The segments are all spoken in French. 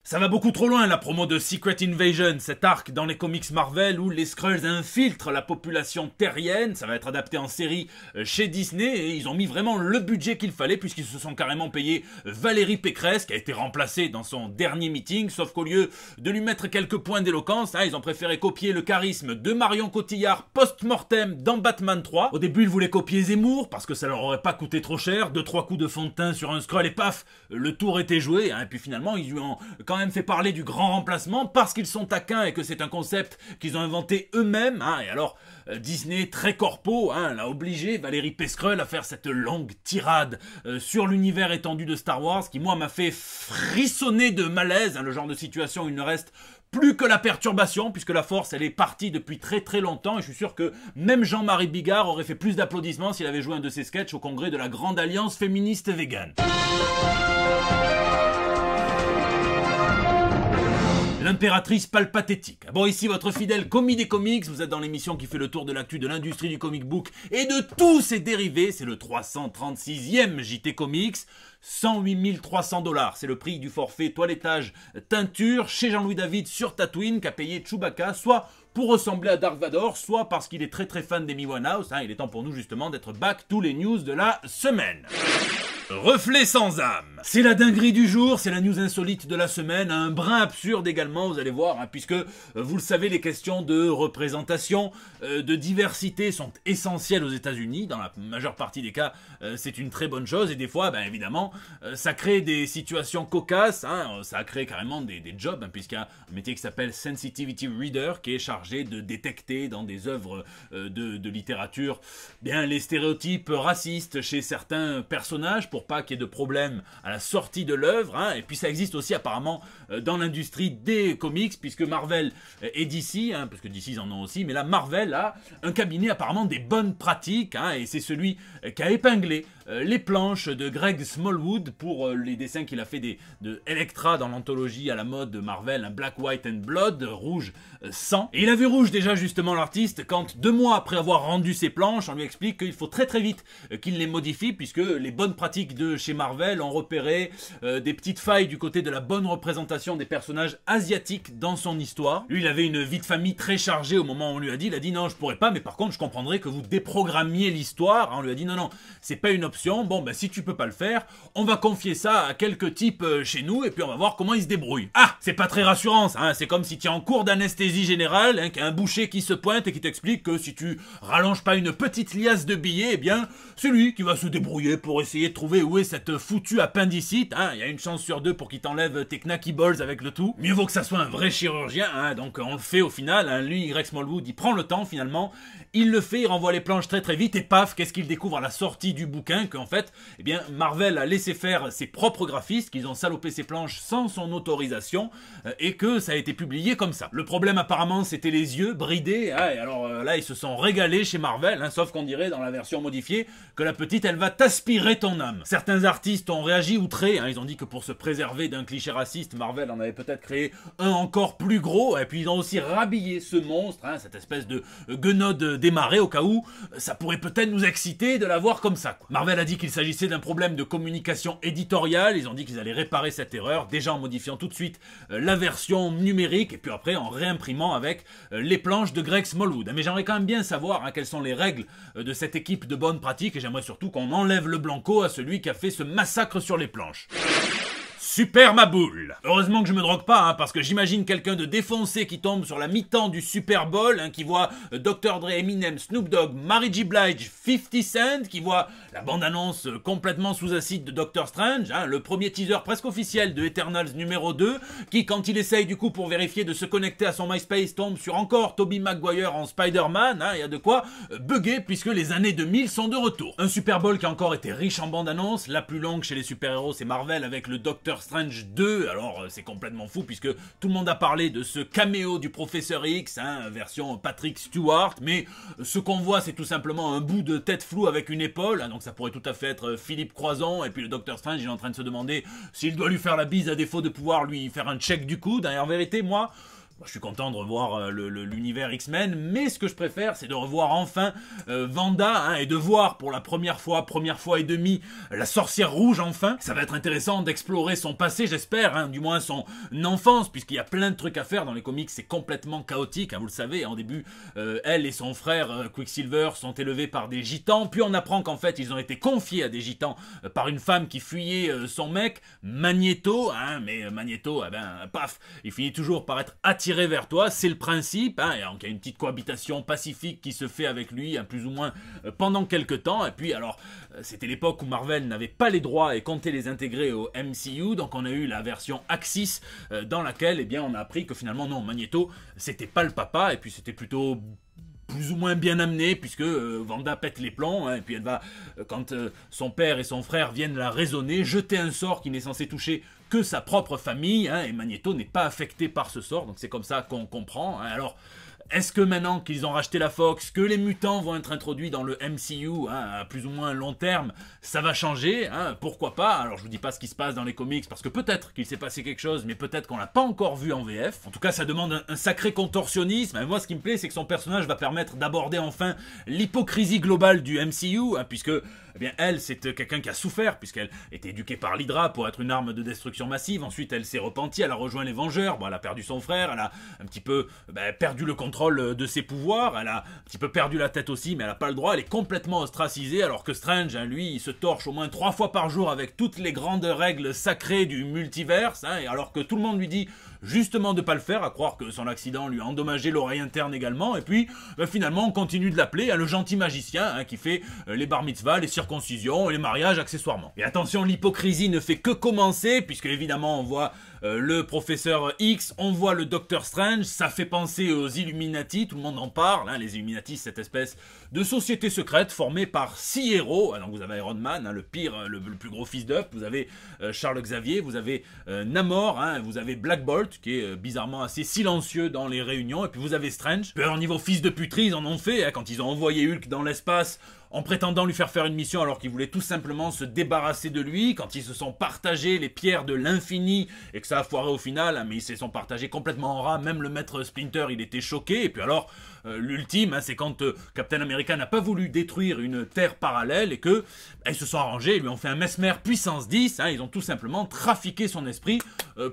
Ça va beaucoup trop loin la promo de Secret Invasion, cet arc dans les comics Marvel où les Skrulls infiltrent la population terrienne. Ça va être adapté en série chez Disney et ils ont mis vraiment le budget qu'il fallait puisqu'ils se sont carrément payés Valérie Pécresse qui a été remplacée dans son dernier meeting, sauf qu'au lieu de lui mettre quelques points d'éloquence, ils ont préféré copier le charisme de Marion Cotillard post-mortem dans Batman 3. Au début ils voulaient copier Zemmour parce que ça leur aurait pas coûté trop cher, 2-3 coups de fond de teint sur un Skrull et paf, le tour était joué, et puis finalement ils lui ont quand même fait parler du grand remplacement parce qu'ils sont taquins et que c'est un concept qu'ils ont inventé eux-mêmes, et alors Disney très corpo l'a obligé Valérie Pécresse à faire cette longue tirade sur l'univers étendu de Star Wars qui moi m'a fait frissonner de malaise, le genre de situation où il ne reste plus que la perturbation, puisque la force elle est partie depuis très très longtemps, et je suis sûr que même Jean-Marie Bigard aurait fait plus d'applaudissements s'il avait joué un de ses sketchs au congrès de la Grande Alliance Féministe Végane. L'impératrice palpathétique. Bon, ici votre fidèle commis des comics, vous êtes dans l'émission qui fait le tour de l'actu de l'industrie du comic book et de tous ses dérivés, c'est le 336e JT Comics, 108 300 $, c'est le prix du forfait toilettage teinture chez Jean-Louis David sur Tatooine qu'a payé Chewbacca, soit pour ressembler à Dark Vador, soit parce qu'il est très très fan d'Amy Winehouse, il est temps pour nous justement d'être back tous les news de la semaine. Reflet sans âme. C'est la dinguerie du jour, c'est la news insolite de la semaine, un brin absurde également, vous allez voir, puisque vous le savez, les questions de représentation, de diversité sont essentielles aux États-Unis. Dans la majeure partie des cas, c'est une très bonne chose, et des fois, évidemment, ça crée des situations cocasses, ça a créé carrément des jobs, puisqu'il y a un métier qui s'appelle Sensitivity Reader, qui est chargé de détecter dans des œuvres de littérature les stéréotypes racistes chez certains personnages, pour pas qu'il y ait de problème à la sortie de l'œuvre, et puis ça existe aussi apparemment dans l'industrie des comics, puisque Marvel et DC, parce que DC ils en ont aussi, mais là Marvel a un cabinet apparemment des bonnes pratiques, et c'est celui qui a épinglé les planches de Greg Smallwood pour les dessins qu'il a fait de Elektra dans l'anthologie à la mode de Marvel, Black, White and Blood, rouge sang. Et il a vu rouge déjà justement l'artiste quand 2 mois après avoir rendu ses planches, on lui explique qu'il faut très très vite qu'il les modifie puisque les bonnes pratiques de chez Marvel ont repéré des petites failles du côté de la bonne représentation des personnages asiatiques dans son histoire. Lui il avait une vie de famille très chargée au moment où on lui a dit, il a dit non je pourrais pas, mais par contre je comprendrais que vous déprogrammiez l'histoire. On lui a dit non c'est pas une option. Bon si tu peux pas le faire, on va confier ça à quelques types chez nous et puis on va voir comment ils se débrouillent. C'est pas très rassurant ça, c'est comme si tu es en cours d'anesthésie générale, qu'il y a un boucher qui se pointe et qui t'explique que si tu rallonges pas une petite liasse de billets, c'est lui qui va se débrouiller pour essayer de trouver où est cette foutue appendicite, il y a une chance sur 2 pour qu'il t'enlève tes knacky balls avec le tout. Mieux vaut que ça soit un vrai chirurgien, donc on le fait au final, lui Greg Smallwood il prend le temps finalement, il le fait, il renvoie les planches très très vite et paf, qu'est-ce qu'il découvre à la sortie du bouquin, qu'en fait, Marvel a laissé faire ses propres graphistes, qu'ils ont salopé ses planches sans son autorisation et que ça a été publié comme ça. Le problème apparemment c'était les yeux bridés, et alors là ils se sont régalés chez Marvel, sauf qu'on dirait dans la version modifiée que la petite elle va t'aspirer ton âme. Certains artistes ont réagi outrés, ils ont dit que pour se préserver d'un cliché raciste, Marvel en avait peut-être créé un encore plus gros, et puis ils ont aussi rhabillé ce monstre, cette espèce de guenode démarrée au cas où ça pourrait peut-être nous exciter de la voir comme ça, quoi. Marvel a dit qu'il s'agissait d'un problème de communication éditoriale, ils ont dit qu'ils allaient réparer cette erreur, déjà en modifiant tout de suite la version numérique, et puis après en réimprimant avec les planches de Greg Smallwood. Mais j'aimerais quand même bien savoir quelles sont les règles de cette équipe de bonnes pratiques, et j'aimerais surtout qu'on enlève le blanco à celui qui a fait ce massacre sur les planches. Super ma boule. Heureusement que je me drogue pas, parce que j'imagine quelqu'un de défoncé qui tombe sur la mi-temps du Super Bowl, qui voit Dr. Dre, Eminem, Snoop Dogg, Mary J. Blige, 50 Cent, qui voit la bande-annonce complètement sous acide de Doctor Strange, le premier teaser presque officiel de Eternals numéro 2, qui quand il essaye du coup pour vérifier de se connecter à son MySpace tombe sur encore Tobey Maguire en Spider-Man, il y a de quoi bugger puisque les années 2000 sont de retour. Un Super Bowl qui a encore été riche en bande-annonce, la plus longue chez les super-héros c'est Marvel avec le Doctor Strange 2, alors c'est complètement fou puisque tout le monde a parlé de ce caméo du Professeur X, version Patrick Stewart, mais ce qu'on voit c'est tout simplement un bout de tête floue avec une épaule, donc ça pourrait tout à fait être Philippe Croison, et puis le Docteur Strange il est en train de se demander s'il doit lui faire la bise à défaut de pouvoir lui faire un check du coude, en vérité moi Je suis content de revoir l'univers X-Men, mais ce que je préfère, c'est de revoir enfin Wanda, hein, et de voir pour la première fois et demie, la sorcière rouge enfin. Ça va être intéressant d'explorer son passé, j'espère, hein, du moins son enfance, puisqu'il y a plein de trucs à faire dans les comics, c'est complètement chaotique, hein, vous le savez. En début, elle et son frère Quicksilver sont élevés par des gitans, puis on apprend qu'en fait, ils ont été confiés à des gitans par une femme qui fuyait son mec, Magneto, hein, mais Magneto, eh ben, paf, il finit toujours par être attiré vers toi, c'est le principe, hein, et donc il y a une petite cohabitation pacifique qui se fait avec lui, hein, plus ou moins pendant quelques temps, et puis alors, c'était l'époque où Marvel n'avait pas les droits et comptait les intégrer au MCU, donc on a eu la version Axis, dans laquelle, eh bien, on a appris que finalement, non, Magneto, c'était pas le papa, et puis c'était plutôt plus ou moins bien amené, puisque Wanda pète les plombs, hein, et puis elle va, quand son père et son frère viennent la raisonner, jeter un sort qui n'est censé toucher que sa propre famille, hein, et Magneto n'est pas affecté par ce sort, donc c'est comme ça qu'on comprend. Hein. Alors, est-ce que maintenant qu'ils ont racheté la Fox, que les mutants vont être introduits dans le MCU, hein, à plus ou moins long terme, ça va changer, hein, pourquoi pas? Alors je vous dis pas ce qui se passe dans les comics, parce que peut-être qu'il s'est passé quelque chose, mais peut-être qu'on l'a pas encore vu en VF. En tout cas, ça demande un sacré contorsionnisme, et moi ce qui me plaît, c'est que son personnage va permettre d'aborder enfin l'hypocrisie globale du MCU, hein, puisque eh bien, elle, c'est quelqu'un qui a souffert, puisqu'elle était éduquée par l'Hydra pour être une arme de destruction massive. Ensuite, elle s'est repentie, elle a rejoint les Vengeurs. Bon, elle a perdu son frère, elle a un petit peu perdu le contrôle de ses pouvoirs, elle a un petit peu perdu la tête aussi, mais elle n'a pas le droit, elle est complètement ostracisée, alors que Strange, hein, lui, il se torche au moins 3 fois par jour avec toutes les grandes règles sacrées du multiverse, hein, et alors que tout le monde lui dit justement de pas le faire, à croire que son accident lui a endommagé l'oreille interne également, et puis finalement on continue de l'appeler, hein, le gentil magicien, hein, qui fait les bar mitzvahs, les circoncisions et les mariages accessoirement. Et attention, l'hypocrisie ne fait que commencer, puisque évidemment on voit le professeur X, on voit le Docteur Strange, ça fait penser aux Illuminati, tout le monde en parle, hein, les Illuminati, cette espèce de société secrète formée par 6 héros. Alors vous avez Iron Man, hein, le pire, le plus gros fils d'œuf, vous avez Charles Xavier, vous avez Namor, hein, vous avez Black Bolt, qui est bizarrement assez silencieux dans les réunions, et puis vous avez Strange. Puis alors niveau fils de puterie, ils en ont fait, hein, quand ils ont envoyé Hulk dans l'espace, en prétendant lui faire une mission alors qu'ils voulaient tout simplement se débarrasser de lui, quand ils se sont partagés les pierres de l'infini et que ça a foiré au final, hein, mais ils se sont partagés complètement en rats, même le maître Splinter il était choqué, et puis alors l'ultime, hein, c'est quand Captain America n'a pas voulu détruire une terre parallèle et que ils se sont arrangés, ils lui ont fait un Mesmer puissance 10, hein, ils ont tout simplement trafiqué son esprit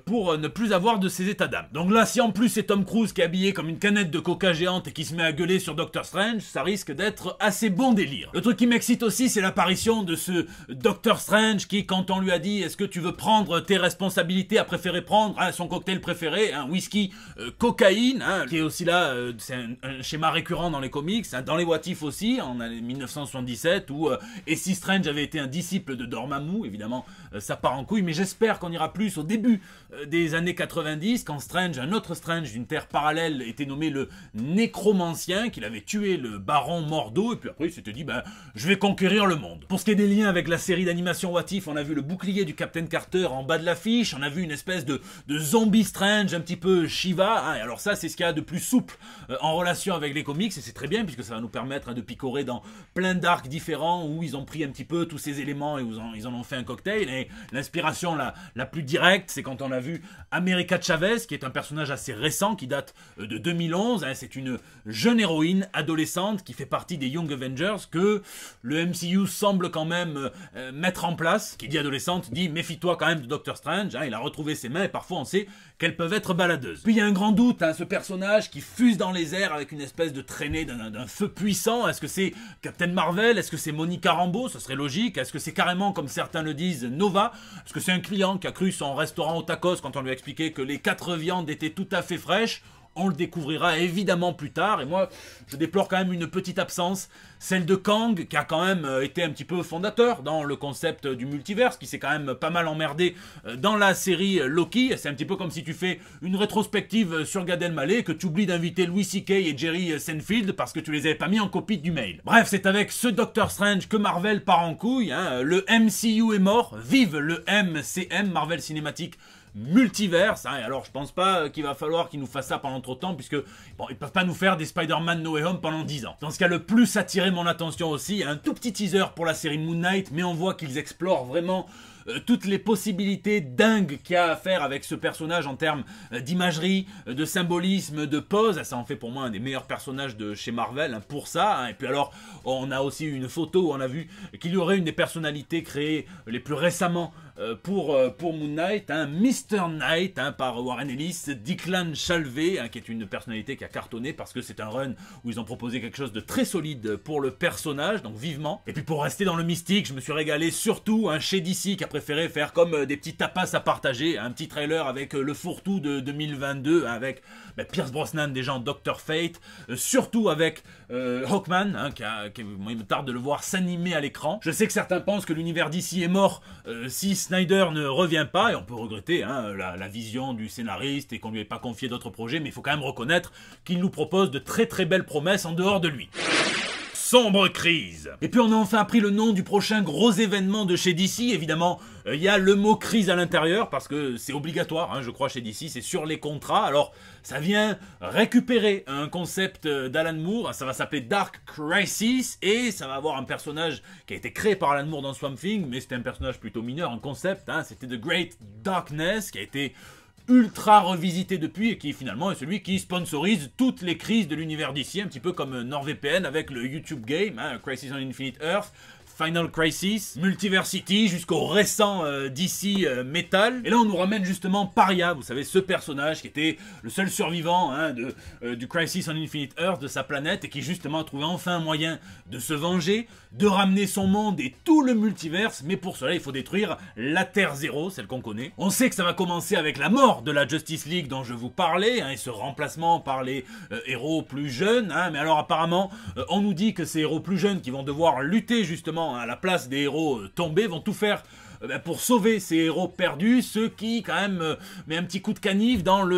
pour ne plus avoir de ses états d'âme. Donc là, si en plus c'est Tom Cruise qui est habillé comme une canette de coca géante et qui se met à gueuler sur Doctor Strange, ça risque d'être assez bon délire. Le truc qui m'excite aussi, c'est l'apparition de ce Doctor Strange qui, quand on lui a dit « Est-ce que tu veux prendre tes responsabilités ?» a préféré prendre son cocktail préféré, un whisky cocaïne, hein, qui est aussi là, c'est un schéma récurrent dans les comics, hein, dans les What If aussi, en 1977, où et si Strange avait été un disciple de Dormammu, évidemment, ça part en couille, mais j'espère qu'on ira plus au début des années 90, quand Strange, un autre Strange d'une terre parallèle, était nommé le Nécromancien, qu'il avait tué le baron Mordo, et puis après il s'était dit, je vais conquérir le monde. Pour ce qui est des liens avec la série d'animation What If, on a vu le bouclier du Captain Carter en bas de l'affiche, on a vu une espèce de zombie Strange, un petit peu Shiva, hein, et alors ça c'est ce qu'il y a de plus souple en relation avec les comics, et c'est très bien puisque ça va nous permettre de picorer dans plein d'arcs différents où ils ont pris un petit peu tous ces éléments et où ils en ont fait un cocktail. Et l'inspiration la plus directe, c'est quand on a vu America Chavez, qui est un personnage assez récent, qui date de 2011, hein, c'est une jeune héroïne adolescente qui fait partie des Young Avengers que le MCU semble quand même mettre en place. Qui dit adolescente dit méfie-toi quand même de Doctor Strange, hein, il a retrouvé ses mains et parfois on sait qu'elles peuvent être baladeuses. Puis il y a un grand doute, hein, ce personnage qui fuse dans les airs avec une espèce de traînée d'un feu puissant. Est-ce que c'est Captain Marvel? Est-ce que c'est Monica Rambeau? Ce serait logique. Est-ce que c'est carrément, comme certains le disent, Nova? Est-ce que c'est un client qui a cru son restaurant au tacos quand on lui a expliqué que les 4 viandes étaient tout à fait fraîches? On le découvrira évidemment plus tard, et moi je déplore quand même une petite absence, celle de Kang, qui a quand même été un petit peu fondateur dans le concept du multiverse, qui s'est quand même pas mal emmerdé dans la série Loki. C'est un petit peu comme si tu fais une rétrospective sur Gad Elmaleh et que tu oublies d'inviter Louis C.K. et Jerry Seinfeld parce que tu les avais pas mis en copie du mail. Bref, c'est avec ce Doctor Strange que Marvel part en couille, hein. Le MCU est mort, vive le MCM, Marvel Cinematic Multiverse, hein, et alors je pense pas qu'il va falloir qu'ils nous fassent ça pendant trop de temps, puisque bon, ils peuvent pas nous faire des Spider-Man No Way Home pendant 10 ans. Dans ce qui a le plus attiré mon attention aussi, un tout petit teaser pour la série Moon Knight, mais on voit qu'ils explorent vraiment toutes les possibilités dingues qu'il y a à faire avec ce personnage en termes d'imagerie, de symbolisme, de pose. Ça en fait pour moi un des meilleurs personnages de chez Marvel, hein, pour ça. Hein. Et puis alors, on a aussi une photo où on a vu qu'il y aurait une des personnalités créées les plus récemment pour Moon Knight, hein, Mr. Knight, hein, par Warren Ellis, Declan Shalvey, hein, qui est une personnalité qui a cartonné parce que c'est un run où ils ont proposé quelque chose de très solide pour le personnage, donc vivement. Et puis pour rester dans le mystique, je me suis régalé surtout chez DC qui a préféré faire comme des petits tapas à partager, un petit trailer avec le fourre-tout de 2022, avec Pierce Brosnan déjà en Dr. Fate, surtout avec Hawkman, hein, moi, il me tarde de le voir s'animer à l'écran. Je sais que certains pensent que l'univers DC est mort si Snyder ne revient pas, et on peut regretter hein, la vision du scénariste et qu'on lui ait pas confié d'autres projets, mais il faut quand même reconnaître qu'il nous propose de très très belles promesses en dehors de lui. Sombre crise. Et puis on a enfin appris le nom du prochain gros événement de chez DC. Évidemment, il y a le mot crise à l'intérieur parce que c'est obligatoire, hein, je crois, chez DC, c'est sur les contrats. Alors, ça vient récupérer un concept d'Alan Moore, ça va s'appeler Dark Crisis et ça va avoir un personnage qui a été créé par Alan Moore dans Swamp Thing, mais c'était un personnage plutôt mineur, un concept, hein, c'était The Great Darkness qui a été ultra revisité depuis et qui finalement est celui qui sponsorise toutes les crises de l'univers d'ici, un petit peu comme NordVPN avec le YouTube game, hein, Crisis on Infinite Earth, Final Crisis, Multiversity, jusqu'au récent DC Metal. Et là on nous ramène justement Paria, vous savez, ce personnage qui était le seul survivant hein, du Crisis on Infinite Earth, de sa planète, et qui justement a trouvé enfin un moyen de se venger, de ramener son monde et tout le multiverse, mais pour cela il faut détruire la Terre Zéro, celle qu'on connaît. On sait que ça va commencer avec la mort de la Justice League dont je vous parlais, hein, et ce remplacement par les héros plus jeunes, hein, mais alors apparemment on nous dit que ces héros plus jeunes qui vont devoir lutter justement à la place des héros tombés vont tout faire pour sauver ces héros perdus, ceux qui quand même met un petit coup de canif dans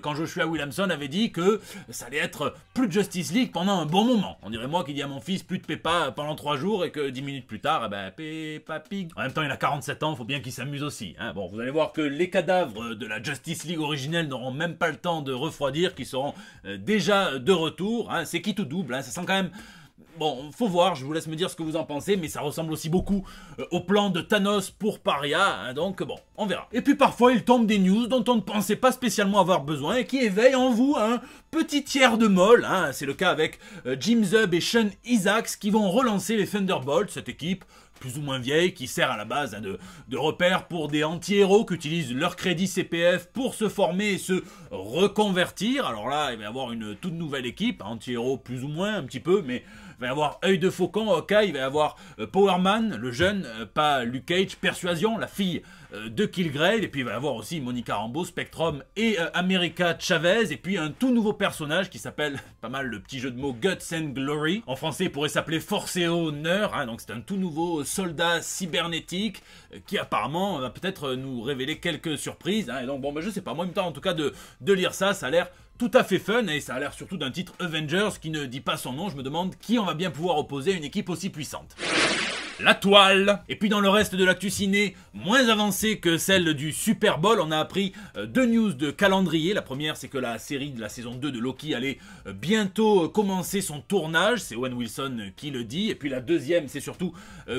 quand Joshua Williamson avait dit que ça allait être plus de Justice League pendant un bon moment. On dirait moi qui dis à mon fils plus de Peppa pendant 3 jours et que 10 minutes plus tard, Peppa Pig. En même temps il a 47 ans, faut bien qu'il s'amuse aussi. Hein. Bon, vous allez voir que les cadavres de la Justice League originelle n'auront même pas le temps de refroidir, qu'ils seront déjà de retour. Hein. C'est qui tout double, hein. Ça sent quand même... Bon, faut voir, je vous laisse me dire ce que vous en pensez, mais ça ressemble aussi beaucoup au plan de Thanos pour Paria, hein, donc bon, on verra. Et puis parfois, il tombe des news dont on ne pensait pas spécialement avoir besoin et qui éveillent en vous un petit tiers de molle, hein. C'est le cas avec Jim Zub et Sean Isaacs qui vont relancer les Thunderbolts, cette équipe plus ou moins vieille, qui sert à la base hein, de repère pour des anti-héros qui utilisent leur crédit CPF pour se former et se reconvertir. Alors là, il va y avoir une toute nouvelle équipe, anti-héros plus ou moins, un petit peu, mais il va y avoir Œil de Faucon, Hawkeye, il va y avoir Power Man, le jeune, pas Luke Cage, Persuasion, la fille de Killgrave, et puis il va y avoir aussi Monica Rambeau, Spectrum et America Chavez, et puis un tout nouveau personnage qui s'appelle, pas mal le petit jeu de mots, Guts and Glory. En français, il pourrait s'appeler Force et Honneur, hein, donc c'est un tout nouveau soldat cybernétique qui apparemment va peut-être nous révéler quelques surprises, hein, et donc bon, je sais pas, moi, en même temps, en tout cas, de lire ça, ça a l'air tout à fait fun, et ça a l'air surtout d'un titre Avengers qui ne dit pas son nom. Je me demande qui on va bien pouvoir opposer à une équipe aussi puissante. La toile. Et puis dans le reste de l'actu ciné, moins avancée que celle du Super Bowl, on a appris 2 news de calendrier. La première, c'est que la série de la saison 2 de Loki allait bientôt commencer son tournage, c'est Owen Wilson qui le dit. Et puis la deuxième, c'est surtout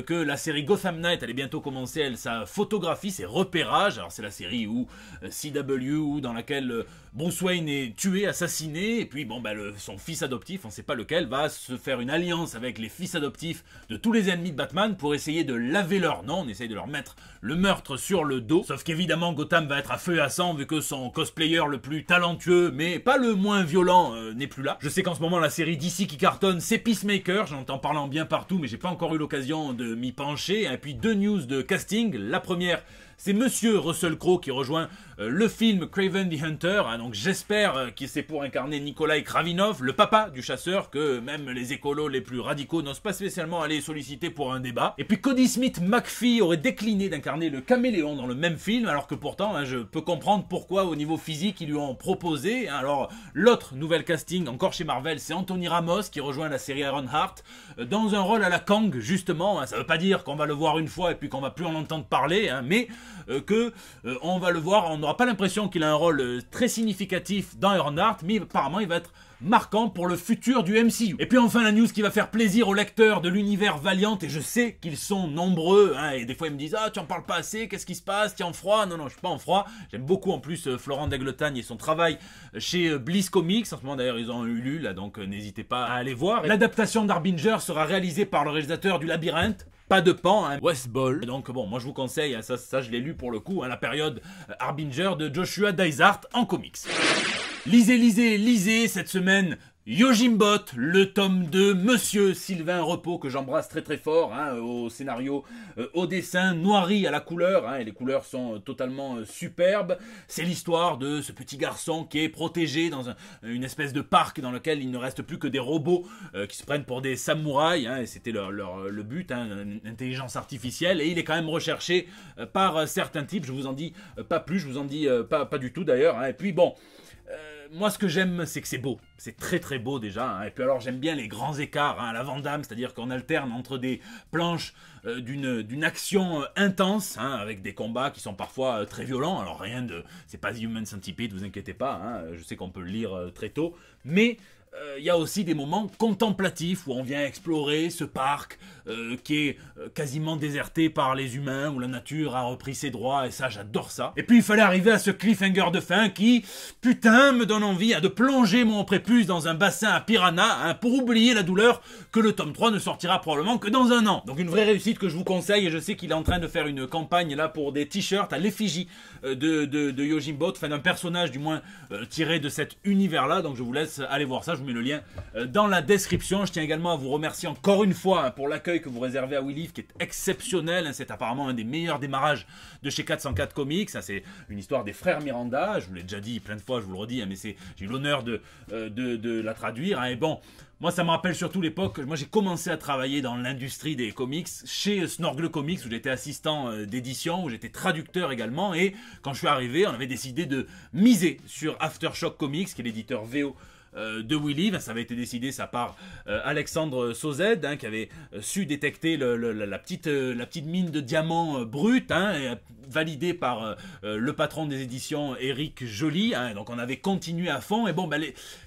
que la série Gotham Knight allait bientôt commencer sa photographie, ses repérages. Alors c'est la série où CW, dans laquelle Bruce Wayne est tué, assassiné, et puis bon, son fils adoptif, on ne sait pas lequel, va se faire une alliance avec les fils adoptifs de tous les ennemis de Batman pour essayer de laver leur nom. On essaye de leur mettre le meurtre sur le dos. Sauf qu'évidemment, Gotham va être à feu et à sang vu que son cosplayer le plus talentueux, mais pas le moins violent, n'est plus là. Je sais qu'en ce moment, la série DC qui cartonne, c'est Peacemaker. J'en entends parler bien partout, mais j'ai pas encore eu l'occasion de m'y pencher. Et puis 2 news de casting. La première, c'est Monsieur Russell Crowe qui rejoint le film Kraven the Hunter, hein, donc j'espère que c'est pour incarner Nikolai Kravinov, le papa du chasseur, que même les écolos les plus radicaux n'osent pas spécialement aller solliciter pour un débat. Et puis Cody Smith McPhee aurait décliné d'incarner le caméléon dans le même film, alors que pourtant, hein, je peux comprendre pourquoi au niveau physique ils lui ont proposé. Alors l'autre nouvel casting, encore chez Marvel, c'est Anthony Ramos qui rejoint la série Ironheart, dans un rôle à la Kang justement, hein. Ça veut pas dire qu'on va le voir une fois et puis qu'on va plus en entendre parler, hein, mais que on va le voir, on n'aura pas l'impression qu'il a un rôle très significatif dans Ironheart, mais apparemment il va être marquant pour le futur du MCU. Et puis enfin la news qui va faire plaisir aux lecteurs de l'univers Valiant, et je sais qu'ils sont nombreux, hein, et des fois ils me disent « Ah, tu en parles pas assez, qu'est-ce qui se passe, t'es en froid ?» Non, non, je suis pas en froid, j'aime beaucoup en plus Florent Degletagne et son travail chez Bliss Comics, en ce moment d'ailleurs ils ont un Hulu, là, donc n'hésitez pas à aller voir. L'adaptation d'Harbinger sera réalisée par le réalisateur du Labyrinthe, pas de pan, hein, Wes Ball. Donc bon, moi je vous conseille, hein, ça je l'ai lu pour le coup, hein, la période Harbinger de Joshua Dysart en comics. Lisez, lisez, lisez cette semaine Yojimbot, le tome 2, Monsieur Sylvain Repos, que j'embrasse très très fort, hein, au scénario, au dessin, Noiry à la couleur, hein, et les couleurs sont totalement superbes. C'est l'histoire de ce petit garçon qui est protégé dans une espèce de parc dans lequel il ne reste plus que des robots qui se prennent pour des samouraïs, hein, et c'était le but, hein, l'intelligence artificielle, et il est quand même recherché par certains types, je vous en dis pas plus, je vous en dis pas du tout d'ailleurs, hein, et puis bon... moi ce que j'aime c'est que c'est beau, c'est très très beau déjà, hein. Et puis alors j'aime bien les grands écarts, hein, à la Van Damme, c'est-à-dire qu'on alterne entre des planches d'une action intense, hein, avec des combats qui sont parfois très violents, alors rien de... c'est pas Human Centipede, vous inquiétez pas, hein, je sais qu'on peut le lire très tôt, mais... il y a aussi des moments contemplatifs où on vient explorer ce parc qui est quasiment déserté par les humains, où la nature a repris ses droits, et ça, j'adore ça. Et puis, il fallait arriver à ce cliffhanger de fin qui, putain, me donne envie de plonger mon prépuce dans un bassin à piranha, hein, pour oublier la douleur que le tome 3 ne sortira probablement que dans un an. Donc, une vraie réussite que je vous conseille, et je sais qu'il est en train de faire une campagne là pour des t-shirts à l'effigie de Yojimbot, enfin d'un personnage du moins tiré de cet univers-là, donc je vous laisse aller voir ça. Je vous mets le lien dans la description. Je tiens également à vous remercier encore une fois, hein, pour l'accueil que vous réservez à WeLive, qui est exceptionnel, hein. C'est apparemment un des meilleurs démarrages de chez 404 Comics, hein. C'est une histoire des frères Miranda, je vous l'ai déjà dit plein de fois, je vous le redis, hein, mais j'ai eu l'honneur de la traduire, hein. Et bon, moi ça me rappelle surtout l'époque, moi j'ai commencé à travailler dans l'industrie des comics chez Snorgle Comics, où j'étais assistant d'édition, où j'étais traducteur également, et quand je suis arrivé, on avait décidé de miser sur Aftershock Comics, qui est l'éditeur VO de WeLive. Ça avait été décidé ça par Alexandre Sauzed, hein, qui avait su détecter la petite mine de diamants brut, hein, validée par le patron des éditions Eric Joly, hein. Donc on avait continué à fond, et bon,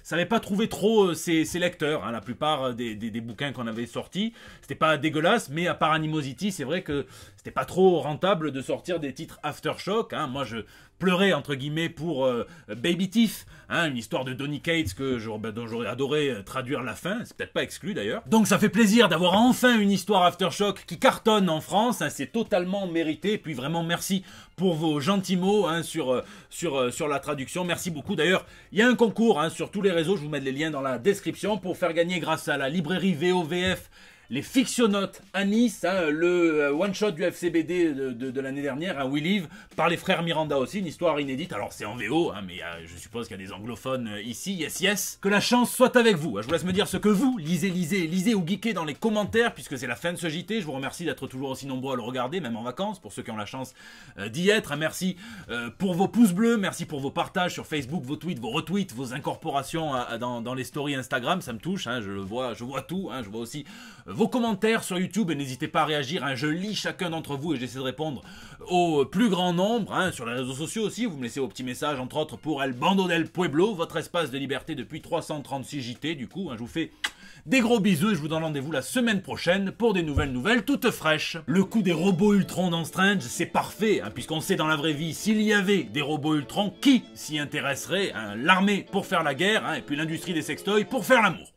ça n'avait pas trouvé trop ses lecteurs, hein. La plupart des bouquins qu'on avait sortis, c'était pas dégueulasse, mais à part Animosity, c'est vrai que c'était pas trop rentable de sortir des titres Aftershock, hein. Moi je pleurais entre guillemets pour Baby Thief, hein, une histoire de Donny Cates dont j'aurais adoré traduire la fin, c'est peut-être pas exclu d'ailleurs. Donc ça fait plaisir d'avoir enfin une histoire Aftershock qui cartonne en France, hein, c'est totalement mérité, et puis vraiment merci pour vos gentils mots, hein, sur la traduction, merci beaucoup. D'ailleurs, il y a un concours, hein, sur tous les réseaux, je vous mets les liens dans la description, pour faire gagner grâce à la librairie VOVF les Fictionautes à Nice, hein, le one-shot du FCBD de l'année dernière, à WeLive, par les frères Miranda aussi, une histoire inédite. Alors c'est en VO, hein, mais je suppose qu'il y a des anglophones ici, yes yes. Que la chance soit avec vous. Je vous laisse me dire ce que vous lisez ou geekez dans les commentaires, puisque c'est la fin de ce JT. Je vous remercie d'être toujours aussi nombreux à le regarder, même en vacances, pour ceux qui ont la chance d'y être. Merci pour vos pouces bleus, merci pour vos partages sur Facebook, vos tweets, vos retweets, vos incorporations dans les stories Instagram, ça me touche, hein, je vois tout, hein, je vois aussi vos commentaires sur YouTube, et n'hésitez pas à réagir, hein, je lis chacun d'entre vous et j'essaie de répondre au plus grand nombre, hein, sur les réseaux sociaux aussi. Vous me laissez vos petits messages, entre autres pour El Bando del Pueblo, votre espace de liberté depuis 336 JT, du coup, hein, je vous fais des gros bisous et je vous donne rendez-vous la semaine prochaine pour des nouvelles toutes fraîches. Le coup des robots Ultron dans Strange, c'est parfait, hein, puisqu'on sait dans la vraie vie, s'il y avait des robots Ultron, qui s'y intéresserait, hein? L'armée pour faire la guerre, hein, et puis l'industrie des sextoys pour faire l'amour.